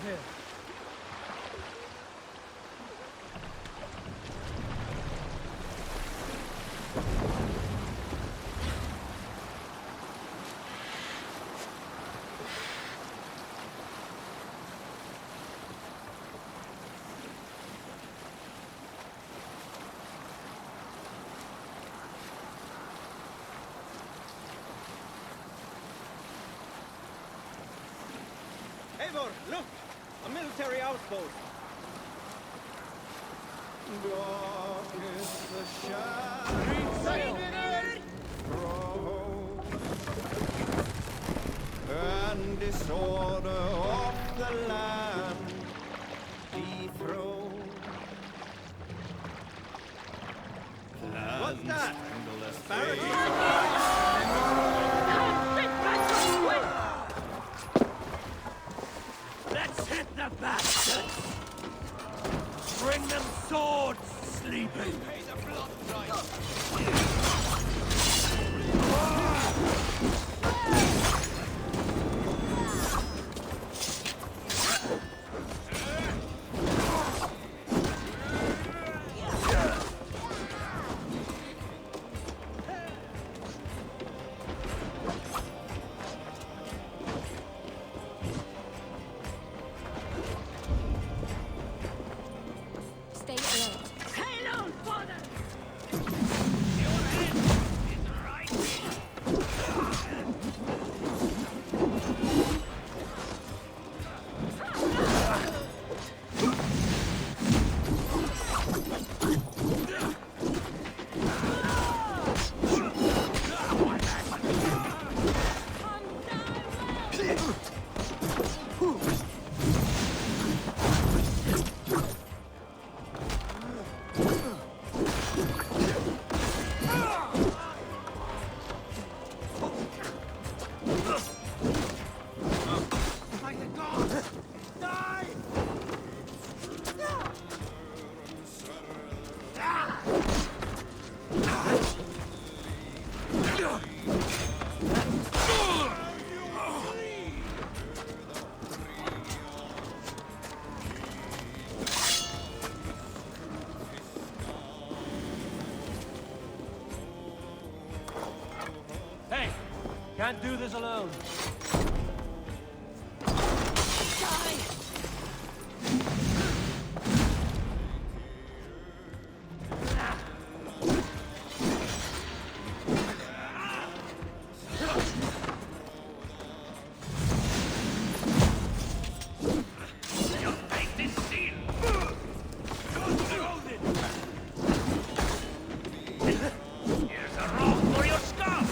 here. Eivor, look! A military outpost! Dark is the shadow and disorder of the land dethroned. What's that? Let's hit the bastards! Bring them swords, sleeping! Stay alert. Hail on, father! Hey! Can't do this alone. Your fate is sealed! Here's a rock for your scalp!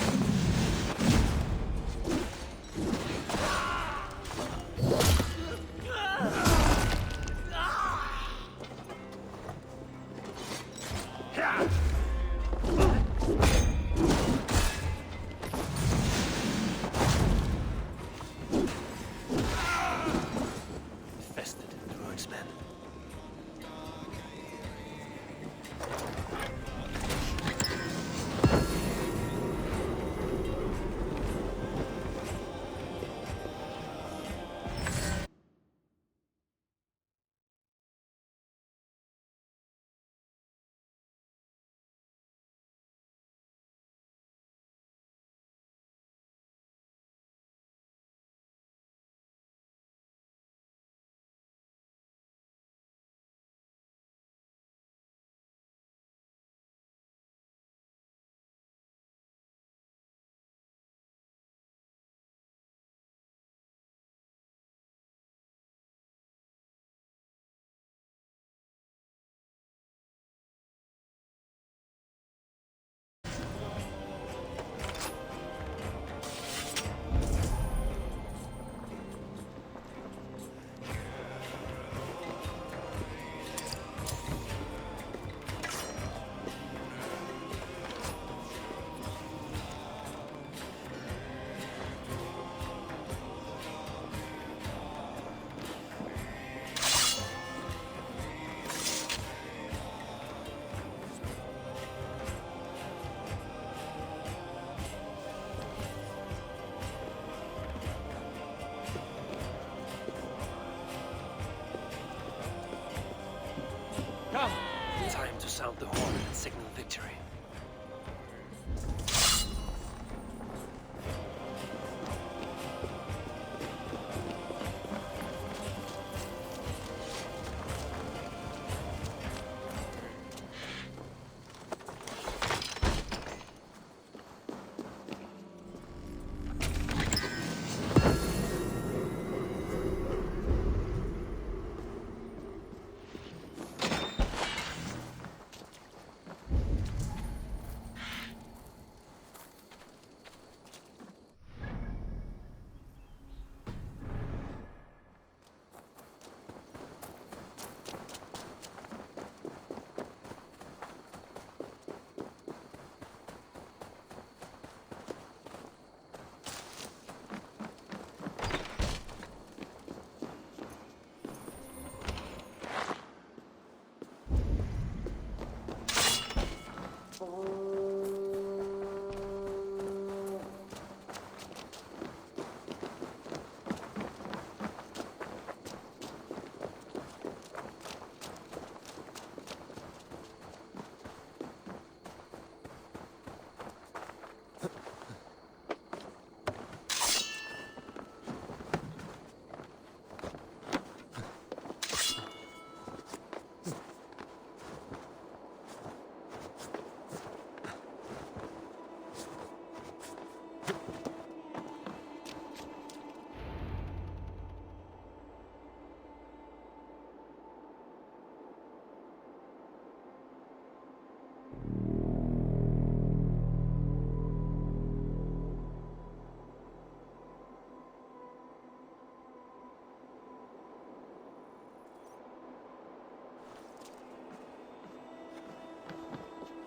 sound the horn and signal victory.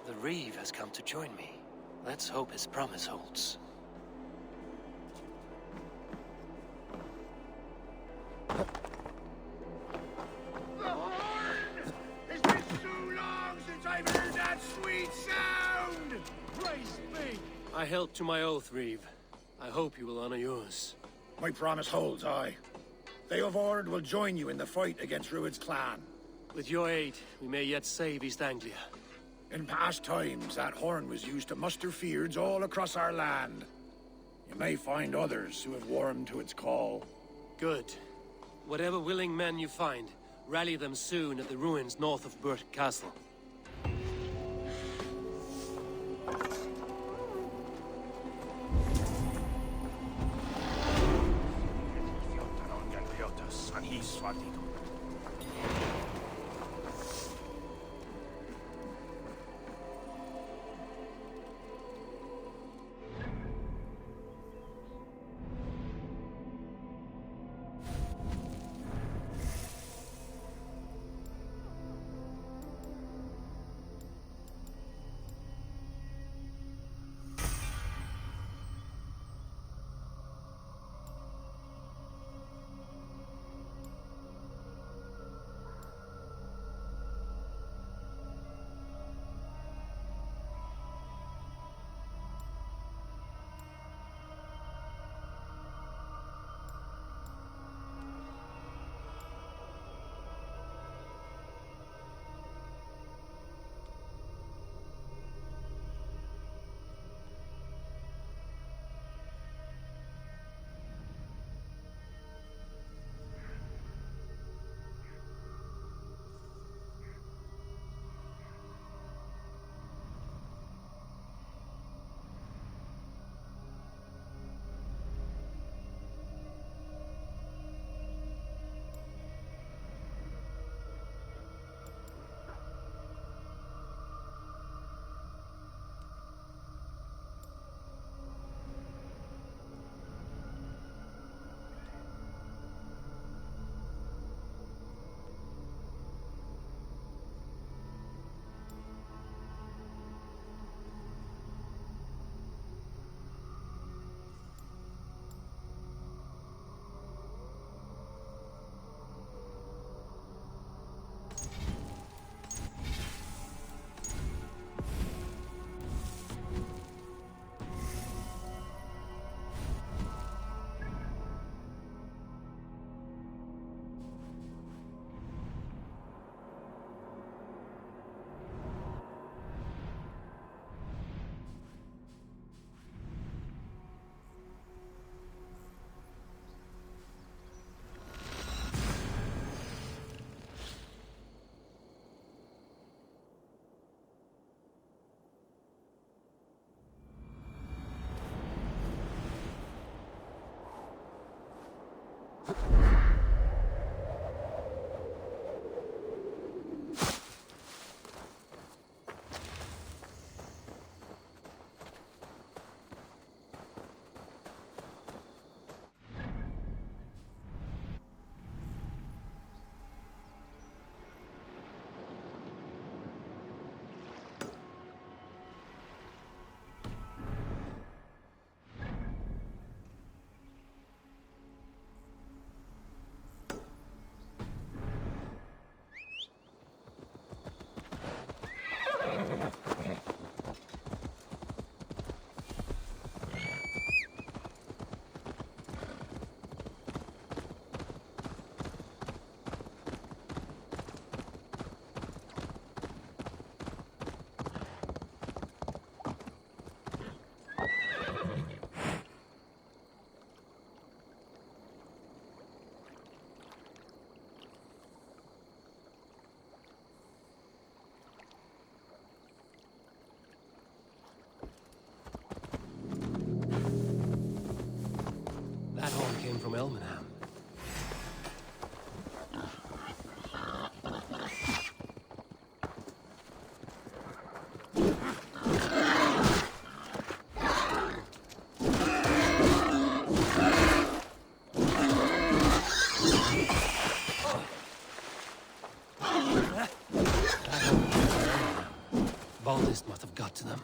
The Reeve has come to join me. Let's hope his promise holds. The horn! It's been so long since I've heard that sweet sound! Praise be! I held to my oath, Reeve. I hope you will honor yours. My promise holds, aye. They of Ord will join you in the fight against Rued's clan. With your aid, we may yet save East Anglia. In past times, that horn was used to muster fyrds all across our land. You may find others who have warmed to its call. Good. Whatever willing men you find, rally them soon at the ruins north of Burt Castle. from Elmenham. Baldist must have got to them.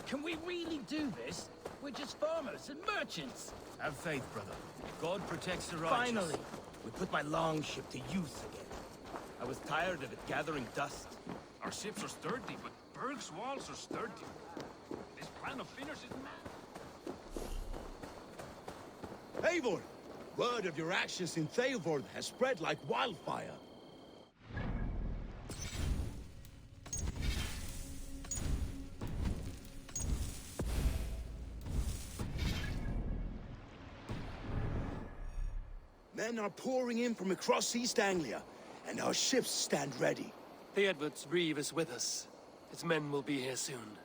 Can we really do this? We're just farmers and merchants. Have faith, brother. God protects the righteous. Finally, we put my longship to use again. I was tired of it gathering dust. Our ships are sturdy, but Berg's walls are sturdy. This plan of Finners is mad. Eivor! Word of your actions in Theodord has spread like wildfire. Men are pouring in from across East Anglia, and our ships stand ready. Theodward's Reeve is with us. His men will be here soon.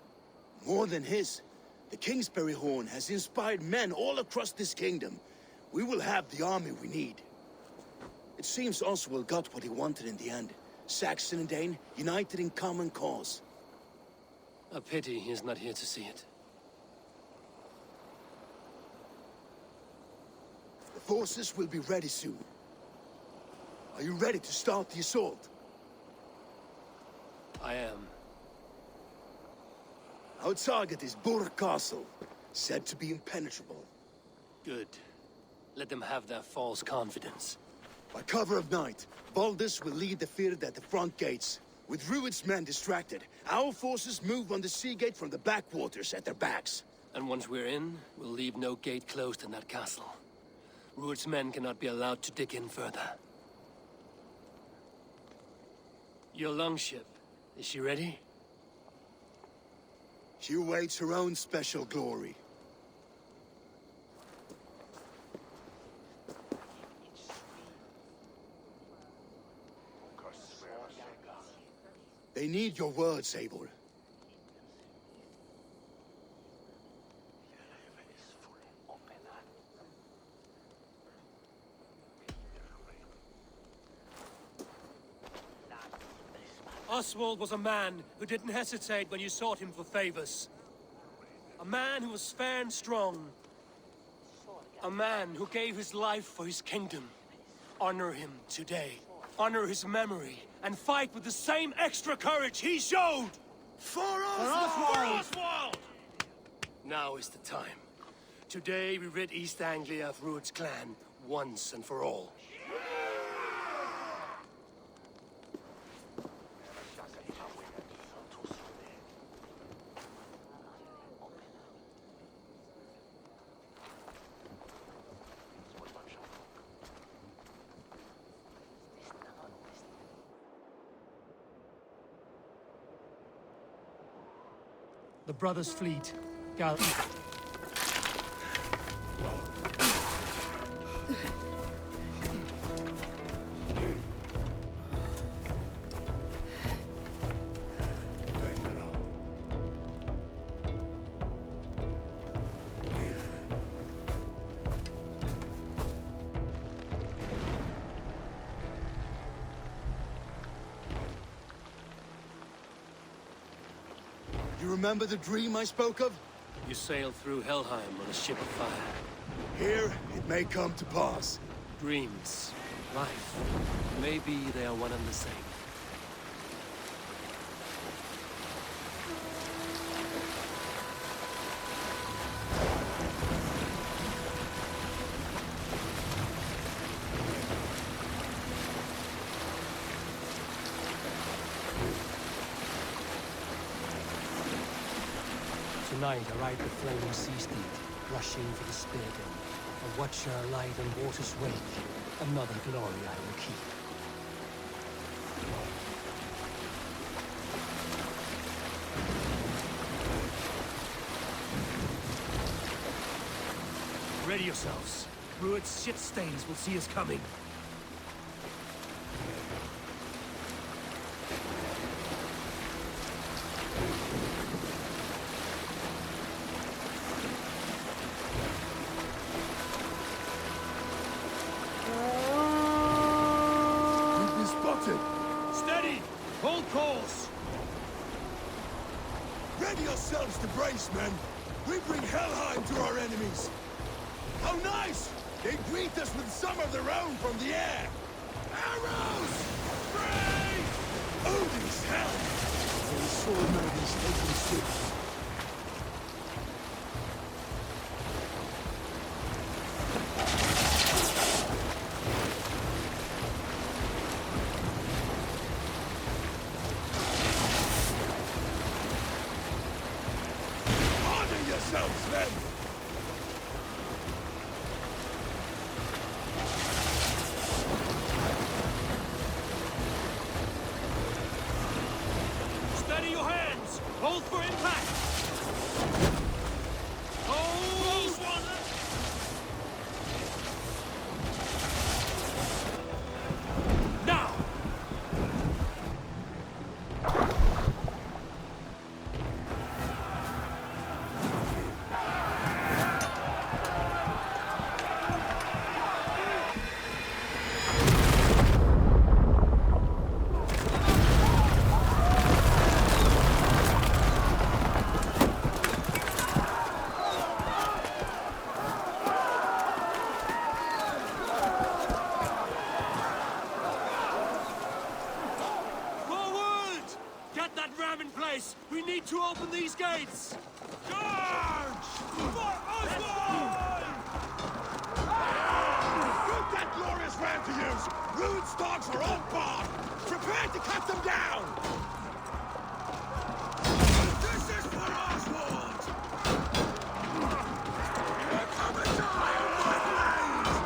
More than his, the Kingsbury Horn has inspired men all across this kingdom. We will have the army we need. It seems Oswald got what he wanted in the end. Saxon and Dane united in common cause. A pity he is not here to see it. The forces will be ready soon. Are you ready to start the assault? I am. Our target is Burg Castle, said to be impenetrable. Good. Let them have their false confidence. By cover of night, Baldus will lead the Fird at the front gates. With Rued's men distracted, our forces move on the sea gate from the backwaters at their backs. And once we're in, we'll leave no gate closed in that castle. Rued's men cannot be allowed to dig in further. Your longship, is she ready? She awaits her own special glory. They need your words, Eivor. Oswald was a man who didn't hesitate when you sought him for favors. A man who was fair and strong. A man who gave his life for his kingdom. Honor him today. Honor his memory. And fight with the same extra courage he showed! For Oswald! For Oswald! Now is the time. Today we rid East Anglia of Rued's clan, once and for all. The brothers' fleet, You remember the dream I spoke of? You sailed through Helheim on a ship of fire. Here, it may come to pass. Dreams, life, maybe they are one and the same. Tonight I ride the flaming sea steed, rushing for the spear gun. A watcher light on water's wake, another glory I will keep. Ready yourselves. Rued's shit stains will see us coming. We've been spotted! Steady! Hold course! Ready yourselves to brace, men! We bring Helheim to our enemies! How nice! They greet us with some of their own from the air! Arrows! Brave! Odin's helm! They saw Odin's taking ships. Honor yourselves, men! Steady your hands! Hold for impact! Hold! Now! Forward! Get that ram in place! We need to open these gates! Charge! For Oswald! Put that glorious ram to use! Rude's dogs are on guard! Prepare to cut them down! This is for Oswald! Come and die on my blade!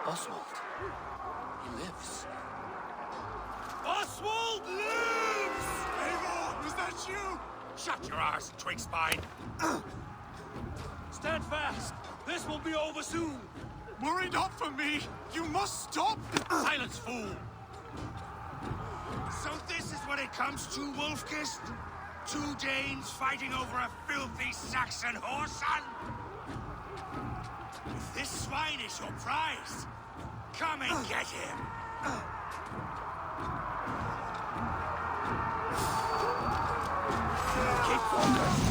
Oswald. He lives. Oswald lives! Eivor, is that you? Shut your arse, twig spine. Stand fast! This will be over soon! Worry not for me! You must stop! Silence, fool! So this is what it comes to, Wolfkist? Two Danes fighting over a filthy Saxon whoreson? If this swine is your prize, come and get him! Keep focused!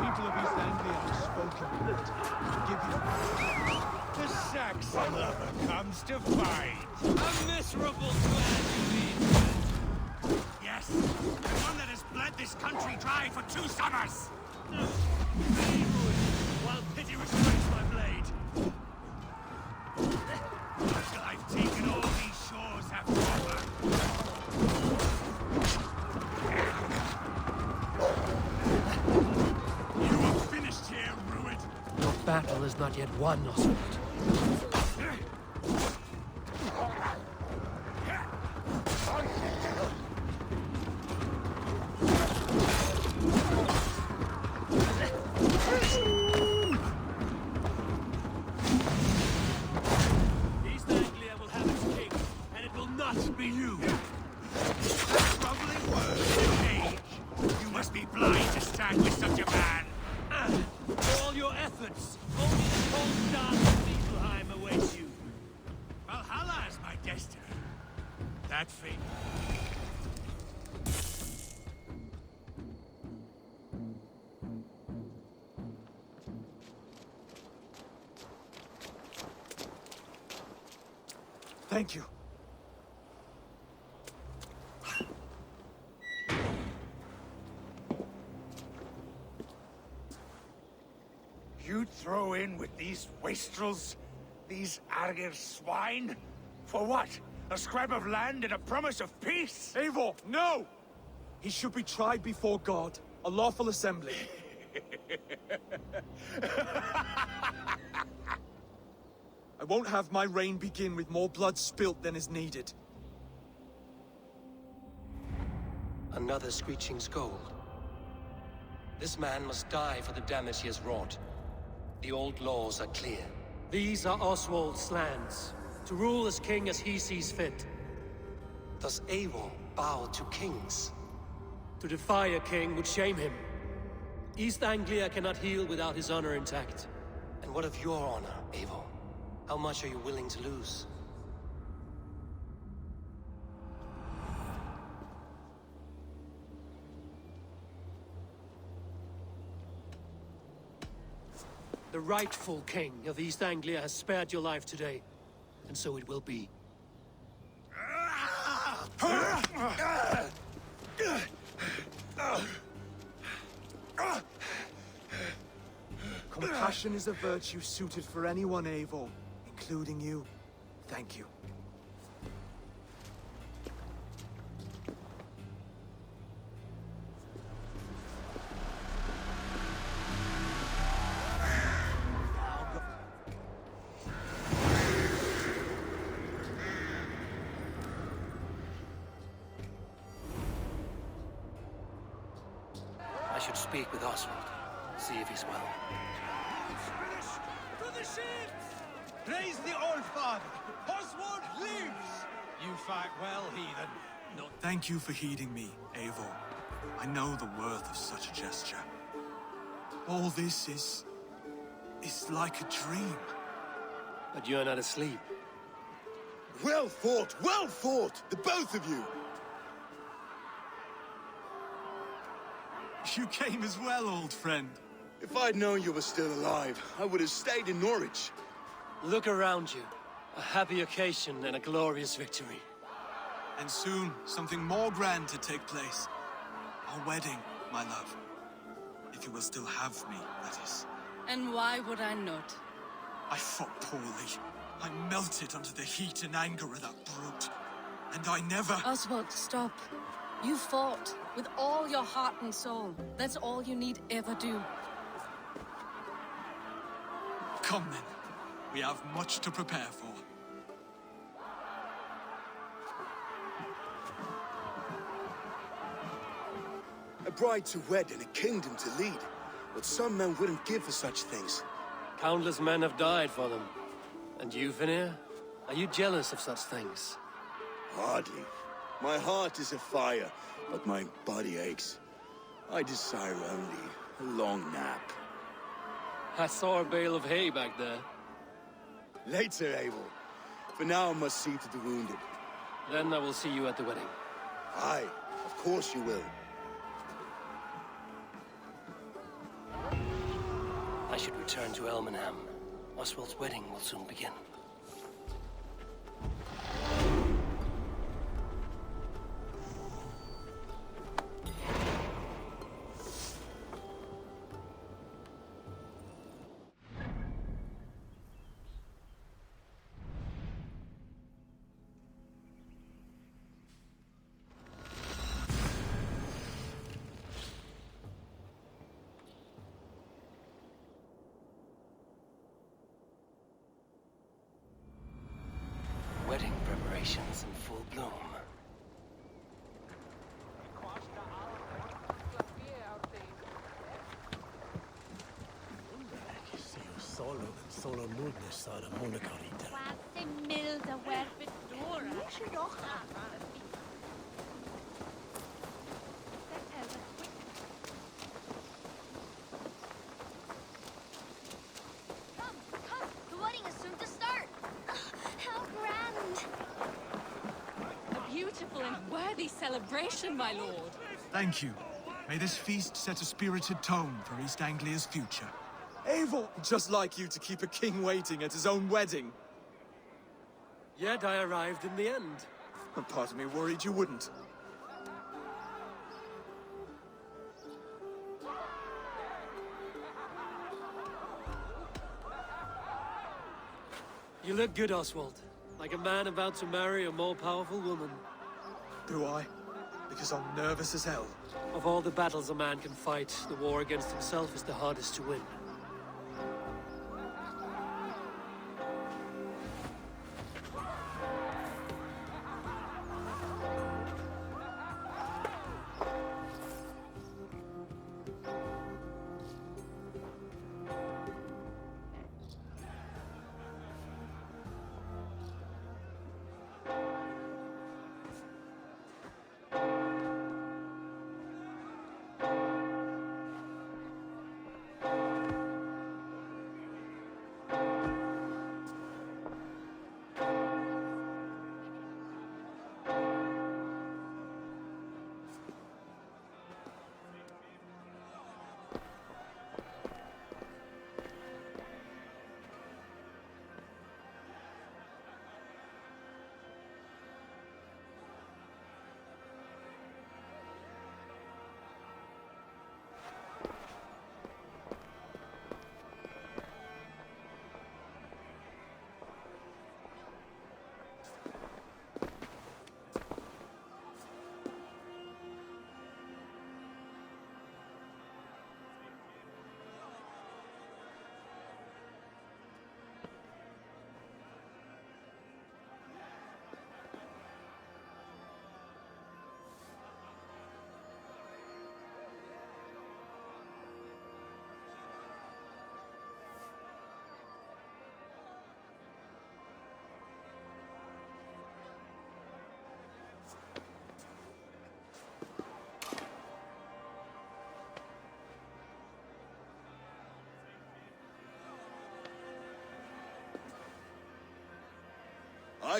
People of East Anglia have spoken. Forgive you. The Saxon lover comes to fight. A miserable clan you lead. Yes, the one that has bled this country dry for 2 summers. While pity restrains my blade. Until I've taken all these shores have to offer. You are finished here, Ruin. Your battle is not yet won, Oswald. East Anglia will have its king, and it will not be you. Troubling words, Age. You must be blind to stand with such a man. For all your efforts, only the cold dark of Niflheim awaits you. Valhalla is my destiny. That fate. Thank you. You throw in with these wastrels? These Argir swine? For what? A scrap of land and a promise of peace? Eivor, no! He should be tried before God, a lawful assembly. I won't have my reign begin with more blood spilt than is needed. Another screeching scold. This man must die for the damage he has wrought. The old laws are clear. These are Oswald's lands, to rule as king as he sees fit. Does Eivor bow to kings? To defy a king would shame him. East Anglia cannot heal without his honor intact. And what of your honor, Eivor? How much are you willing to lose? The rightful king of East Anglia has spared your life today, and so it will be. Compassion is a virtue suited for anyone, Eivor, including you. Thank you. should speak with Oswald. See if he's well. To the ships! Praise the Old Father! Oswald lives! You fight well, heathen. Not Thank you for heeding me, Eivor. I know the worth of such a gesture. All this is like a dream. But you're not asleep. Well fought, the both of you! You came as well, old friend. If I'd known you were still alive, I would have stayed in Norwich. Look around you. A happy occasion and a glorious victory. And soon, something more grand to take place. Our wedding, my love. If you will still have me, that is. And why would I not? I fought poorly. I melted under the heat and anger of that brute. And I never... Oswald, stop. You fought with all your heart and soul. That's all you need ever do. Come then. We have much to prepare for. A bride to wed and a kingdom to lead. What some men wouldn't give for such things. Countless men have died for them. And you, Vanir? Are you jealous of such things? Hardly. My heart is afire, but my body aches. I desire only a long nap. I saw a bale of hay back there. Later, Abel. For now, I must see to the wounded. Then I will see you at the wedding. Aye, of course you will. I should return to Elmenham. Oswald's wedding will soon begin. Wedding preparations in full bloom. Solo nudnes ar y monocorita. Quasi mild a werbyn dŵr. Come, the wedding is soon to start. How grand. A beautiful and worthy celebration, my lord. Thank you. May this feast set a spirited tone for East Anglia's future. Eivor! Just like you to keep a king waiting at his own wedding. Yet I arrived in the end. A part of me worried you wouldn't. You look good, Oswald. Like a man about to marry a more powerful woman. Do I? Because I'm nervous as hell. Of all the battles a man can fight, the war against himself is the hardest to win.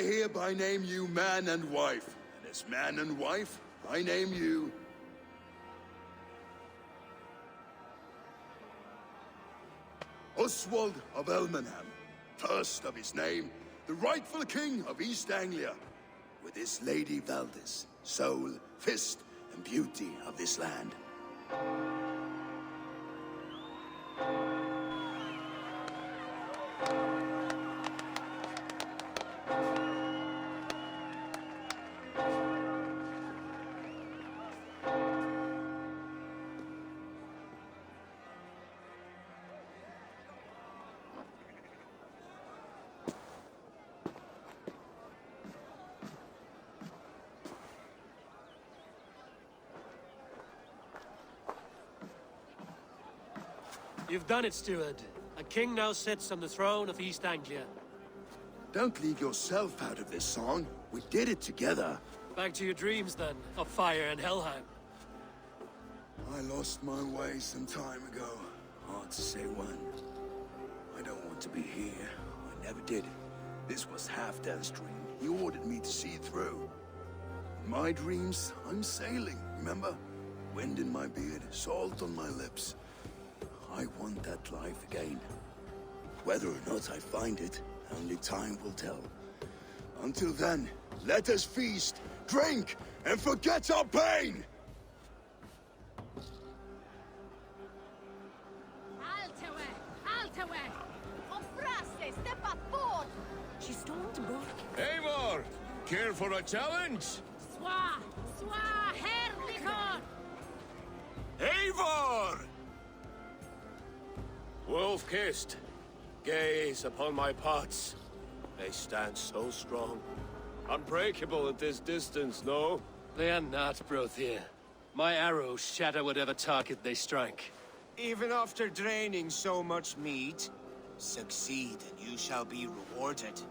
I hereby name you man and wife. And as man and wife, I name you... Oswald of Elmenham, first of his name, the rightful king of East Anglia, with his lady Valdis, soul, fist, and beauty of this land. You've done it, steward. A king now sits on the throne of East Anglia. Don't leave yourself out of this song. We did it together. Back to your dreams, then, of fire and Helheim. I lost my way some time ago. Hard to say when. I don't want to be here. I never did. This was Halfdan's dream. He ordered me to see through. In my dreams, I'm sailing, remember? Wind in my beard, salt on my lips. I want that life again. Whether or not I find it, only time will tell. Until then, let us feast, drink, and forget our pain! Altewe! Obraste, step up forward! She stormed to book. Eivor! Care for a challenge? Swa Herlikon! Eivor! Wolf-kissed, gaze upon my pots. They stand so strong. Unbreakable at this distance, no? They are not, Brothir. My arrows shatter whatever target they strike. Even after draining so much meat, succeed and you shall be rewarded.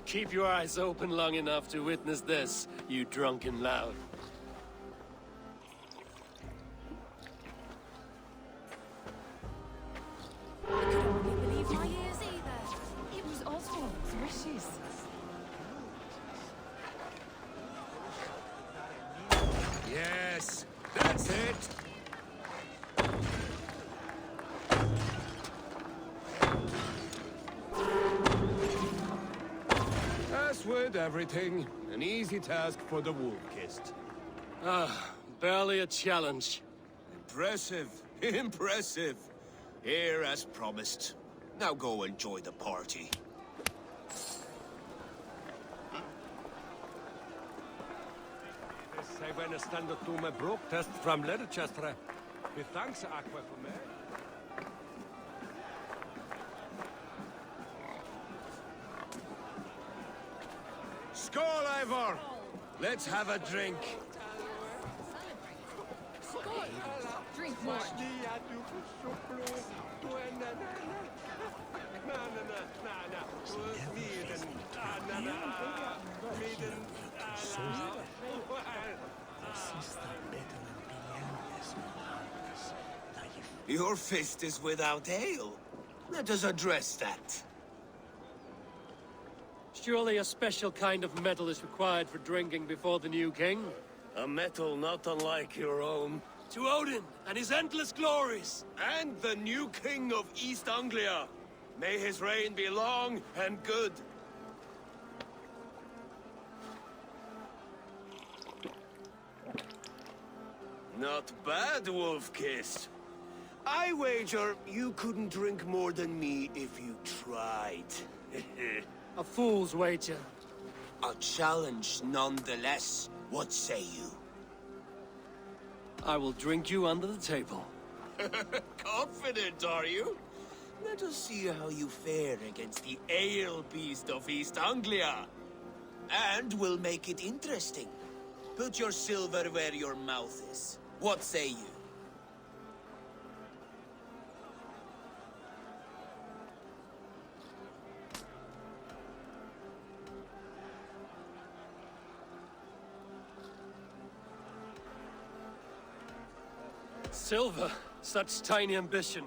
Keep your eyes open long enough to witness this, you drunken lout. I could hardly believe my ears either. It was Oswald's wishes. Yes, that's it! As with everything, an easy task for the wolf-kissed. Barely a challenge. Impressive, impressive. Here as promised. Now go enjoy the party. Sei wenn stand du me brook test from Leicester. We thanks aqua for me. Skål, Eivor! Let's have a drink. Drink more. Your fist is without ale. Let us address that. Surely a special kind of metal is required for drinking before the new king? A metal not unlike your own. To Odin and his endless glories! And the new king of East Anglia. May his reign be long and good. Not bad, Wolf-kissed. I wager you couldn't drink more than me if you tried. A fool's wager. A challenge nonetheless. What say you? I will drink you under the table. Confident, are you? Let us see how you fare against the ale beast of East Anglia. And we'll make it interesting. Put your silver where your mouth is. What say you? Silver, such tiny ambition.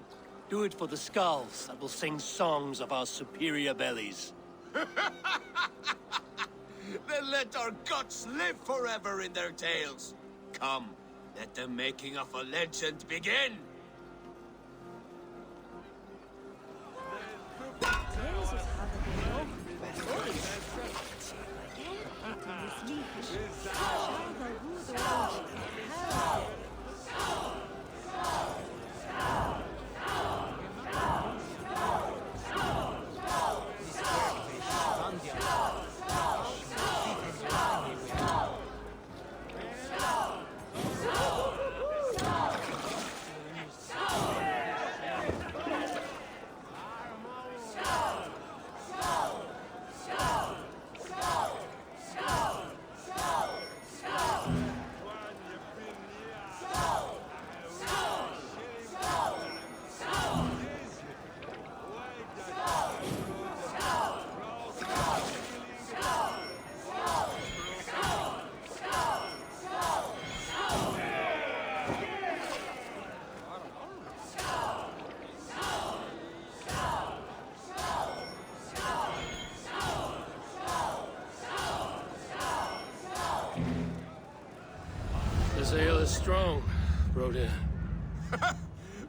Do it for the skulls that will sing songs of our superior bellies. Then let our guts live forever in their tales. Come, let the making of a legend begin. This ale is strong, Brodir.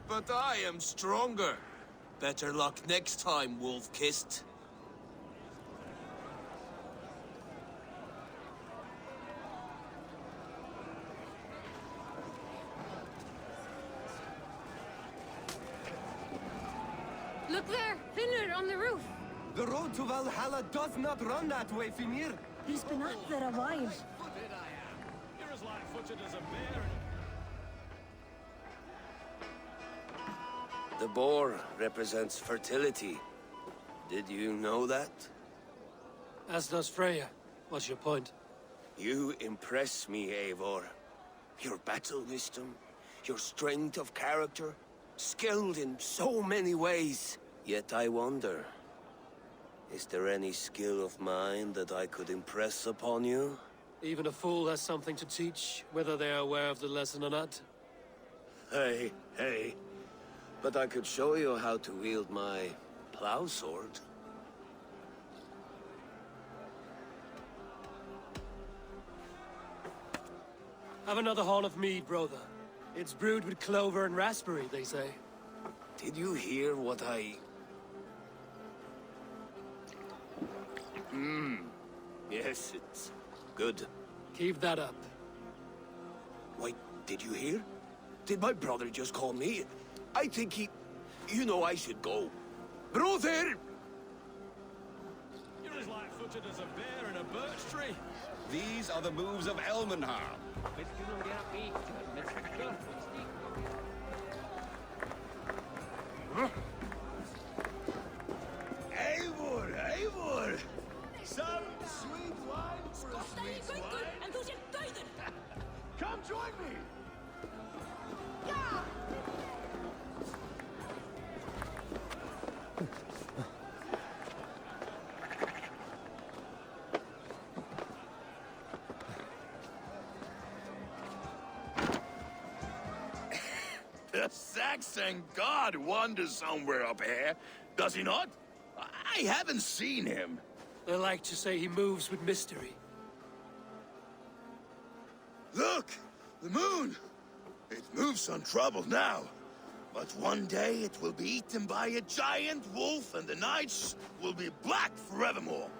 But I am stronger. Better luck next time, Wolf-Kissed. Look there! Finner on the roof! The road to Valhalla does not run that way, Finir. He's been up there a while. You're as light-footed as a bear. The boar represents fertility. Did you know that? As does Freya. What's your point? You impress me, Eivor. Your battle wisdom, your strength of character, skilled in so many ways. Yet I wonder, is there any skill of mine that I could impress upon you? Even a fool has something to teach, whether they are aware of the lesson or not. Hey. But I could show you how to wield my plow sword. Have another horn of mead, brother. It's brewed with clover and raspberry, they say. Did you hear what I... Yes, it's good. Keep that up. Wait, did you hear? Did my brother just call me? I think he... You know I should go. Brother! You're as light-footed as a bear in a birch tree. These are the moves of Elmenhar. Eivor! Some sweet wine for a sweet swine? Come join me! The Saxon god wanders somewhere up here, does he not? I haven't seen him. They like to say he moves with mystery. Look! The moon! It moves untroubled now. But one day it will be eaten by a giant wolf and the nights will be black forevermore.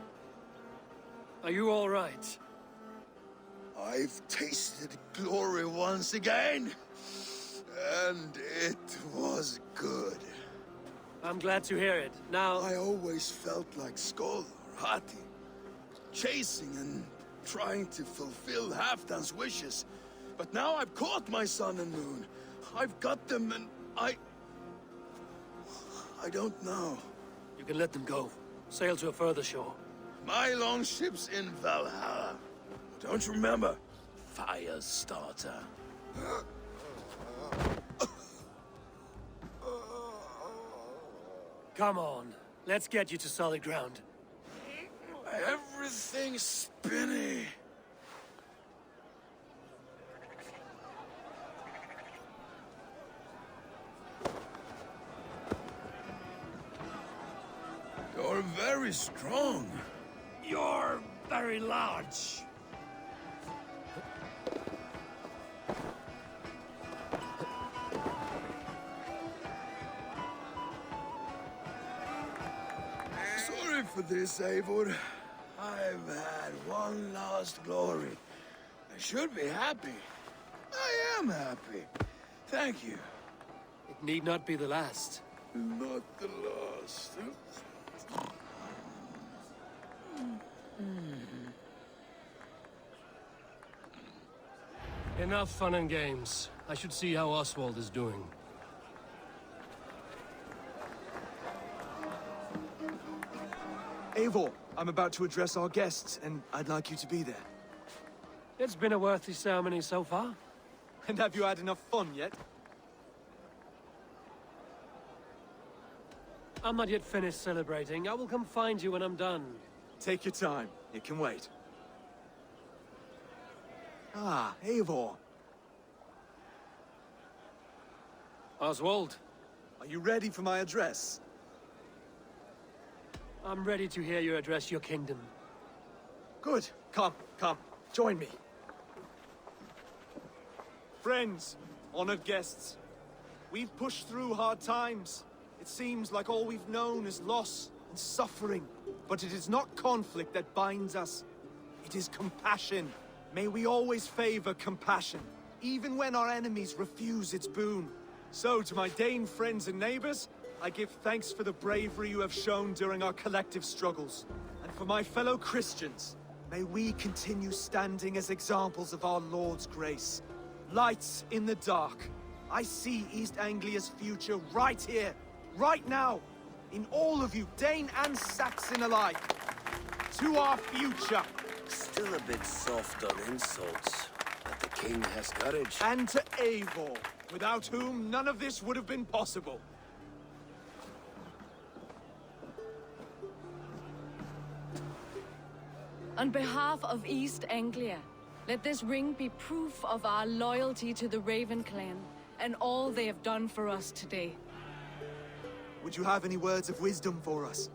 Are you all right? I've tasted glory once again. And it was good. I'm glad to hear it. Now... I always felt like Skoll or Hati. Chasing and trying to fulfill Halfdan's wishes. But now I've caught my sun and moon. I've got them and I don't know. You can let them go. Sail to a further shore. My longship's in Valhalla. Don't you remember? Firestarter. Come on. Let's get you to solid ground. Everything's spinny. You're very strong. You're very large. Sorry for this, Eivor. I've had one last glory. I should be happy. I am happy. Thank you. It need not be the last. Not the last. Enough fun and games. I should see how Oswald is doing. Eivor, I'm about to address our guests, and I'd like you to be there. It's been a worthy ceremony so far. And have you had enough fun yet? I'm not yet finished celebrating. I will come find you when I'm done. Take your time. It can wait. Ah, Eivor. Oswald, Are you ready for my address? I'm ready to hear you address your kingdom. Good. Come, come. Join me. Friends, honored guests. We've pushed through hard times. It seems like all we've known is loss and suffering. But it is not conflict that binds us. It is compassion. May we always favor compassion, even when our enemies refuse its boon. So, to my Dane friends and neighbors, I give thanks for the bravery you have shown during our collective struggles. And for my fellow Christians, may we continue standing as examples of our Lord's grace. Lights in the dark. I see East Anglia's future right here, right now, in all of you, Dane and Saxon alike. To our future. Still a bit soft on insults, but the king has courage. And to Eivor, without whom none of this would have been possible. On behalf of East Anglia, let this ring be proof of our loyalty to the Raven clan and all they have done for us today. Would you have any words of wisdom for us?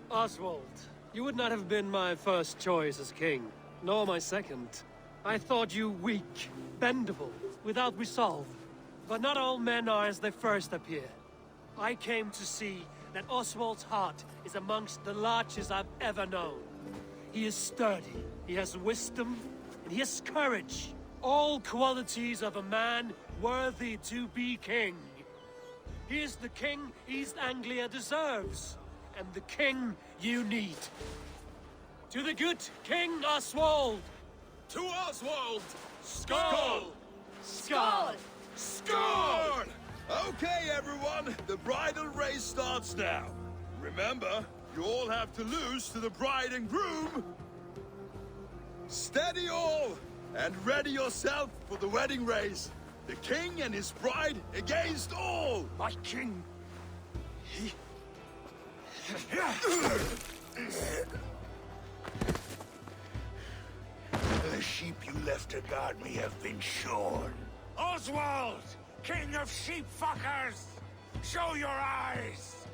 Oswald, you would not have been my first choice as king, nor my second. I thought you weak, bendable, without resolve. But not all men are as they first appear. I came to see that Oswald's heart is amongst the largest I've ever known. He is sturdy, he has wisdom, and he has courage. All qualities of a man worthy to be king. He is the king East Anglia deserves, and the king you need. To the good King Oswald! To Oswald! Skull! Skull! Skull! Okay, everyone, the bridal race starts now. Remember, you all have to lose to the bride and groom. Steady all, and ready yourself for the wedding race. The king and his bride against all. My king. The sheep you left to guard me have been shorn. Oswald! King of sheep fuckers! Show your eyes!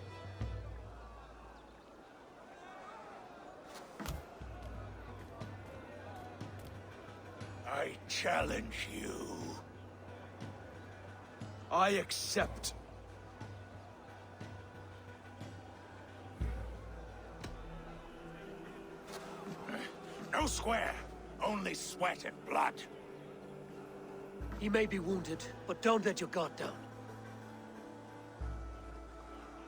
I challenge you. I accept. No square, only sweat and blood. He may be wounded, but don't let your guard down.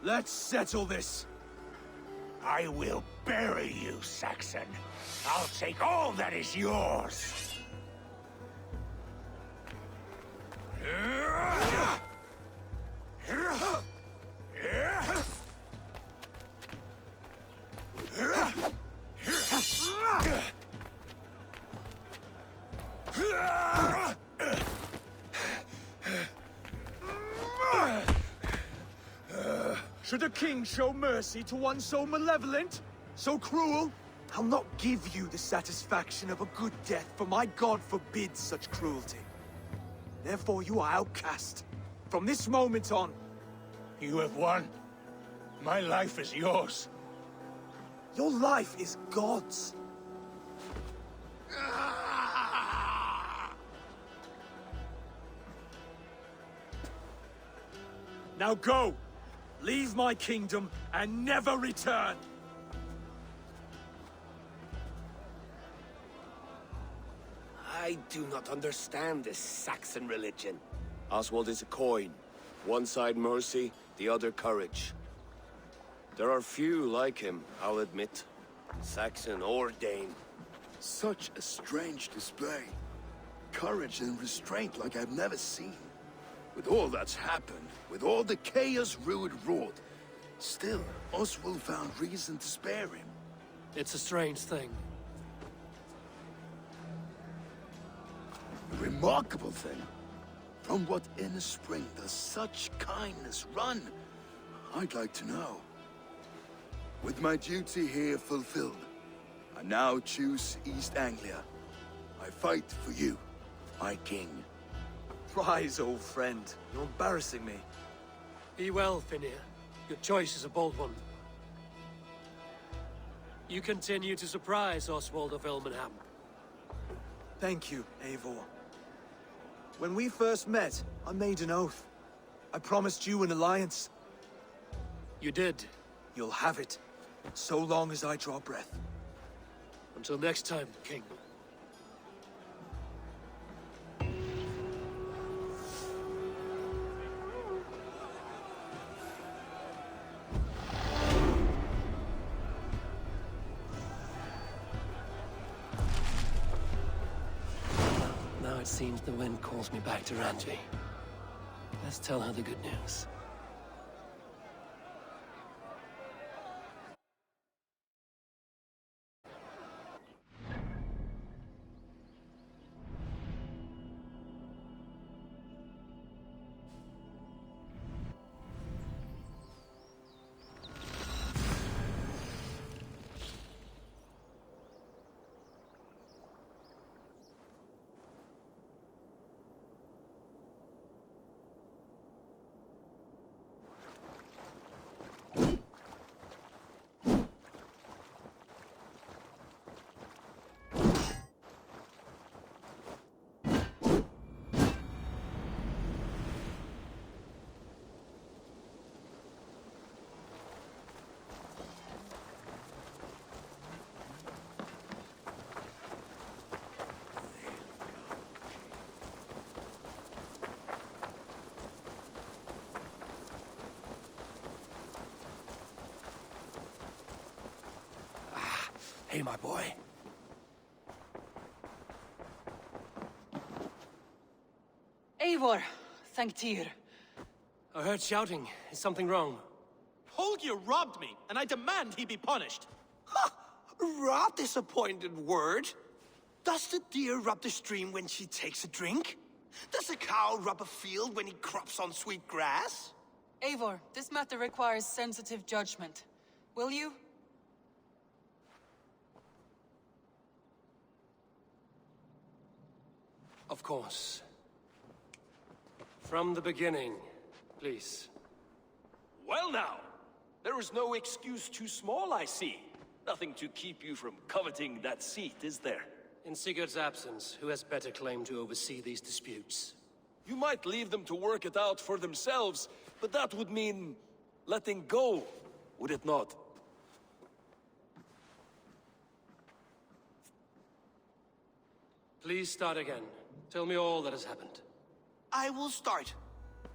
Let's settle this. I will bury you, Saxon. I'll take all that is yours. Should a king show mercy to one so malevolent? So cruel? I'll not give you the satisfaction of a good death, for my god forbids such cruelty. Therefore you are outcast. From this moment on. You have won. My life is yours. Your life is God's. Now go! Leave my kingdom and never return! I do not understand this Saxon religion. Oswald is a coin. One side mercy, the other courage. There are few like him, I'll admit. Saxon or Dane. Such a strange display. Courage and restraint like I've never seen. With all that's happened, with all the chaos Rued wrought, still, Oswald found reason to spare him. It's a strange thing. A remarkable thing. From what inner spring does such kindness run? I'd like to know. With my duty here fulfilled, I now choose East Anglia. I fight for you, my king. Rise, old friend. You're embarrassing me. Be well, Finir. Your choice is a bold one. You continue to surprise Oswald of Ilmenham. Thank you, Eivor. When we first met, I made an oath. I promised you an alliance. You did. You'll have it, so long as I draw breath. Until next time, King. Now it seems the wind calls me back to Ranji. Let's tell her the good news. Hey, my boy. Eivor, thank Tyr. I heard shouting. Is something wrong? Holger robbed me, and I demand he be punished. Ha! Raw disappointed word. Does the deer rub the stream when she takes a drink? Does a cow rub a field when he crops on sweet grass? Eivor, this matter requires sensitive judgment. Will you? Of course. From the beginning, please. Well now, there is no excuse too small, I see. Nothing to keep you from coveting that seat, is there? In Sigurd's absence, who has better claim to oversee these disputes? You might leave them to work it out for themselves, but that would mean letting go, would it not? Please start again. Tell me all that has happened. I will start.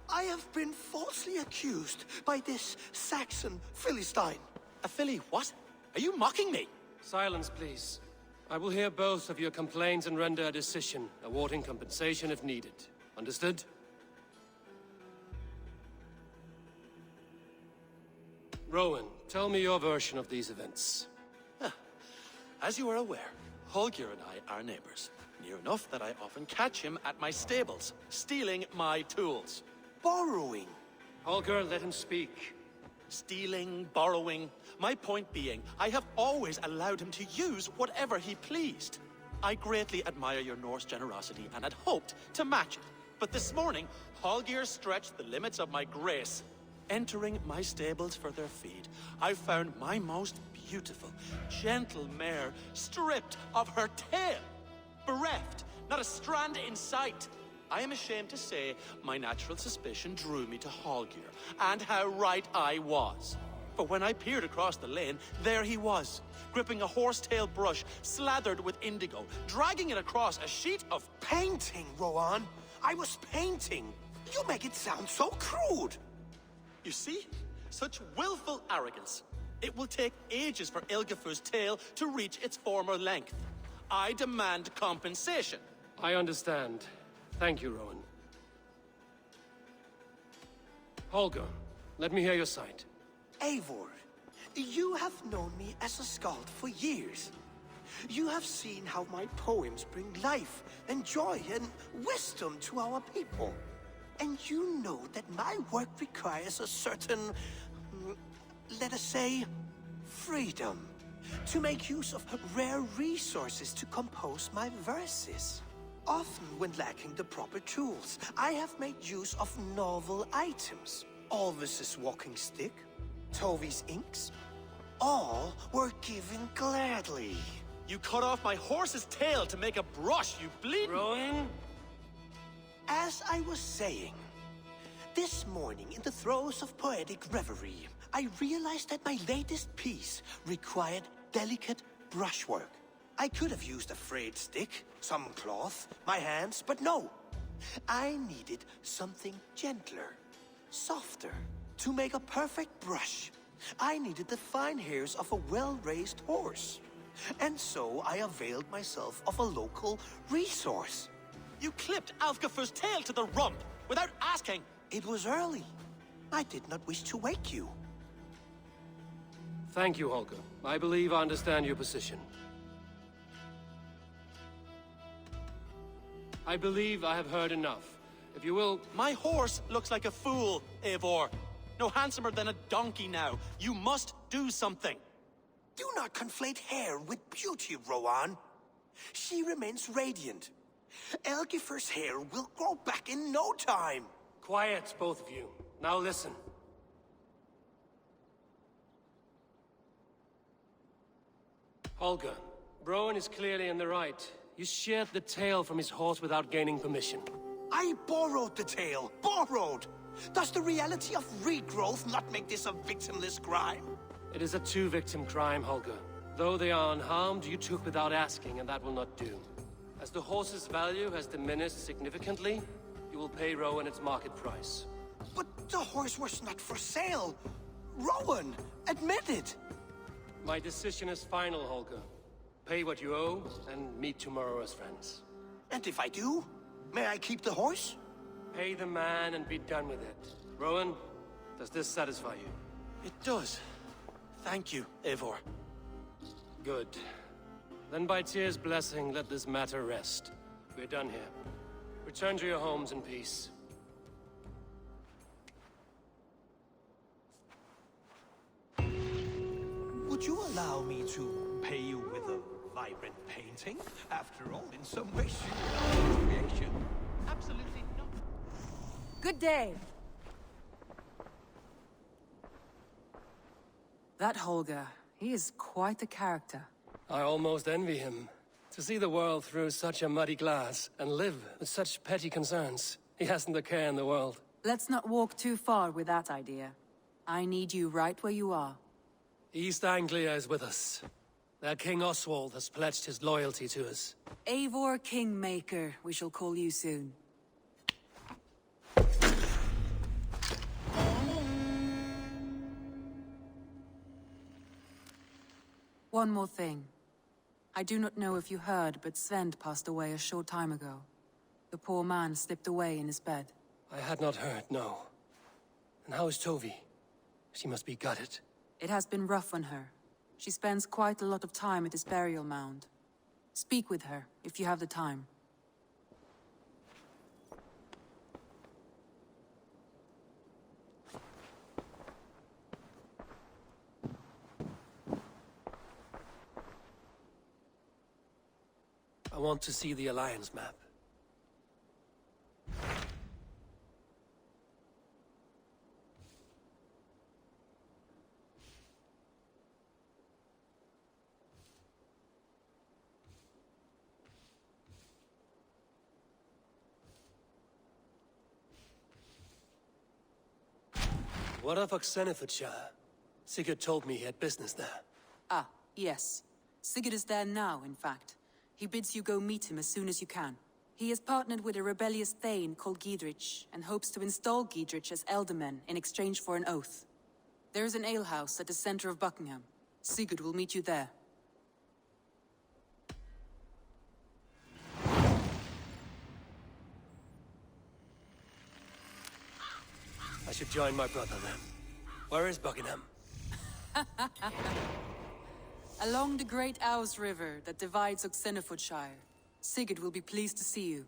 I have been falsely accused by this Saxon Philistine. A Philly what? Are you mocking me? Silence, please. I will hear both of your complaints and render a decision, awarding compensation if needed. Understood? Rowan, tell me your version of these events. As you are aware, Holger and I are neighbors. Near enough that I often catch him at my stables, stealing my tools. Borrowing. Holger, let him speak. stealing, borrowing. My point being, I have always allowed him to use whatever he pleased. I greatly admire your Norse generosity and had hoped to match it. But this morning, Hallgeir stretched the limits of my grace. Entering my stables for their feed, I found my most beautiful, gentle mare stripped of her tail. Bereft, not a strand in sight. I am ashamed to say my natural suspicion drew me to Hallgeir, and how right I was. For when I peered across the lane, there he was, gripping a horsetail brush slathered with indigo, dragging it across a sheet of Painting, Rowan. I was painting. You make it sound so crude. You see? Such willful arrogance. It will take ages for Ilgafur's tail to reach its former length. I demand compensation. I understand. Thank you, Rowan. Holger, let me hear your side. Eivor, you have known me as a skald for years. You have seen how my poems bring life and joy and wisdom to our people. And you know that my work requires a certain, let us say, freedom. To make use of rare resources to compose my verses. Often when lacking the proper tools, I have made use of novel items. Alvis's walking stick, Tovi's inks, all were given gladly. You cut off my horse's tail to make a brush, you bleed. Rowan? As I was saying, this morning in the throes of poetic reverie, I realized that my latest piece required delicate brushwork. I could have used a frayed stick, some cloth, my hands, but no. I needed something gentler, softer. To make a perfect brush, I needed the fine hairs of a well-raised horse. And so I availed myself of a local resource. You clipped Alfgafur's tail to the rump, without asking. It was early. I did not wish to wake you. Thank you, Holger. I believe I understand your position. I believe I have heard enough. If you will... My horse looks like a fool, Eivor. No handsomer than a donkey now. You must do something. Do not conflate hair with beauty, Rowan. She remains radiant. Elgifur's hair will grow back in no time. Quiet, both of you. Now listen. Holger, Rowan is clearly in the right. You sheared the tail from his horse without gaining permission. I borrowed the tail. Borrowed! Does the reality of regrowth not make this a victimless crime? It is a two-victim crime, Holger. Though they are unharmed, you took without asking, and that will not do. As the horse's value has diminished significantly, you will pay Rowan its market price. But the horse was not for sale. Rowan, admit it. My decision is final, Holger. Pay what you owe, and meet tomorrow as friends. And if I do, may I keep the horse? Pay the man and be done with it. Rowan, does this satisfy you? It does. Thank you, Eivor. Good. Then by Tyr's blessing, let this matter rest. We're done here. Return to your homes in peace. Would you allow me to pay you with a vibrant painting? After all, in some ways, you are a creation. Absolutely not. Good day. That Holger, he is quite a character. I almost envy him. To see the world through such a muddy glass, and live with such petty concerns. He hasn't a care in the world. Let's not walk too far with that idea. I need you right where you are. East Anglia is with us. Their King Oswald has pledged his loyalty to us. Eivor Kingmaker, we shall call you soon. One more thing. I do not know if you heard, but Svend passed away a short time ago. The poor man slipped away in his bed. I had not heard, no. And how is Tovi? She must be gutted. It has been rough on her. She spends quite a lot of time at his burial mound. Speak with her, if you have the time. I want to see the Alliance map. What of Oxenfordshire? Sigurd told me he had business there. Ah, yes. Sigurd is there now, in fact. He bids you go meet him as soon as you can. He has partnered with a rebellious Thane called Giedrich, and hopes to install Giedrich as Elderman in exchange for an oath. There is an alehouse at the center of Buckingham. Sigurd will meet you there. I should join my brother then. Where is Buckingham? Along the Great Ouse River that divides Oxenfordshire. Sigurd will be pleased to see you.